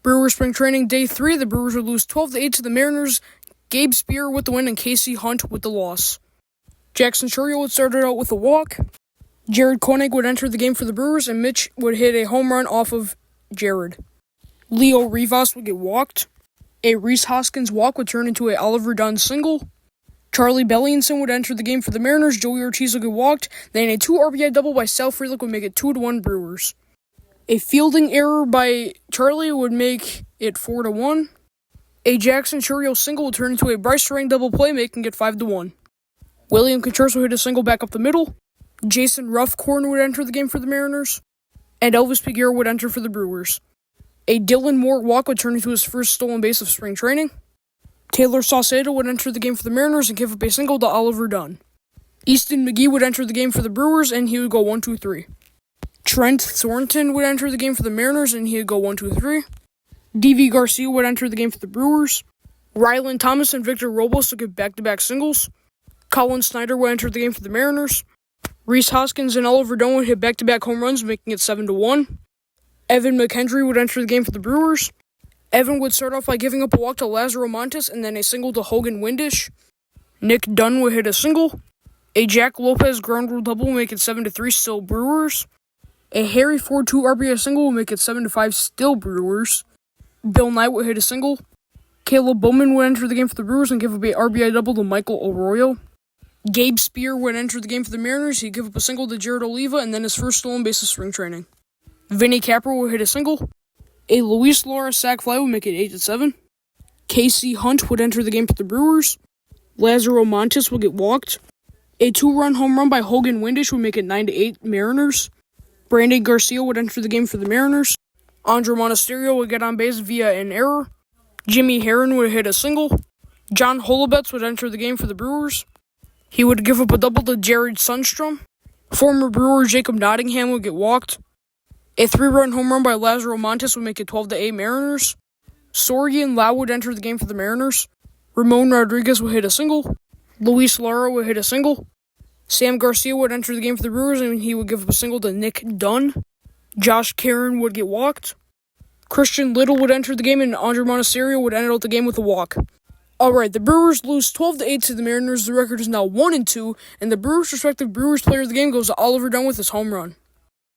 Brewers spring training day 3, the Brewers would lose 12-8 to the Mariners. Gabe Spear with the win and Casey Hunt with the loss. Jackson Chourio would start it out with a walk. Jared Koenig would enter the game for the Brewers, and Mitch would hit a home run off of Jared. Leo Rivas would get walked. A Rhys Hoskins walk would turn into a Oliver Dunn single. Charlie Bellinson would enter the game for the Mariners. Joey Ortiz would get walked. Then a 2 RBI double by Sal Frelick would make it 2-1 Brewers. A fielding error by Charlie would make it 4-1. A Jackson Chourio single would turn into a Bryce Terang double play, making it 5-1. William Contreras would hit a single back up the middle. Jason Ruffcorn would enter the game for the Mariners. And Elvis Peguero would enter for the Brewers. A Dylan Moore walk would turn into his first stolen base of spring training. Taylor Saucedo would enter the game for the Mariners and give up a single to Oliver Dunn. Easton McGee would enter the game for the Brewers, and he would go 1-2-3. Trent Thornton would enter the game for the Mariners, and he would go 1-2-3. D.V. Garcia would enter the game for the Brewers. Ryland Thomas and Victor Robles would get back-to-back singles. Colin Snyder would enter the game for the Mariners. Rhys Hoskins and Oliver Dunn would hit back-to-back home runs, making it 7-1. Evan McKendry would enter the game for the Brewers. Evan would start off by giving up a walk to Lazaro Montes and then a single to Hogan Windish. Nick Dunn would hit a single. A Jack Lopez ground rule double would make it 7-3, still Brewers. A Harry Ford 2 RBI single would make it 7-5, still Brewers. Bill Knight would hit a single. Caleb Bowman would enter the game for the Brewers and give up a RBI double to Michael Arroyo. Gabe Spear would enter the game for the Mariners. He'd give up a single to Jared Oliva and then his first stolen base of spring training. Vinny Capra would hit a single. A Luis Lara sac fly would make it 8-7. Casey Hunt would enter the game for the Brewers. Lazaro Montes would get walked. A 2-run home run by Hogan Windish would make it 9-8 Mariners. Brandon Garcia would enter the game for the Mariners. Andre Monasterio would get on base via an error. Jimmy Herron would hit a single. John Holobetz would enter the game for the Brewers. He would give up a double to Jared Sundstrom. Former Brewer Jacob Nottingham would get walked. A 3-run home run by Lazaro Montes would make it 12-8 Mariners. Sorian Lau would enter the game for the Mariners. Ramon Rodriguez would hit a single. Luis Lara would hit a single. Sam Garcia would enter the game for the Brewers, and he would give up a single to Nick Dunn. Josh Caron would get walked. Christian Little would enter the game, and Andre Monasterio would end out the game with a walk. Alright, the Brewers lose 12-8 to the Mariners. The record is now 1-2, and the Brewers' respective Brewers player of the game goes to Oliver Dunn with his home run.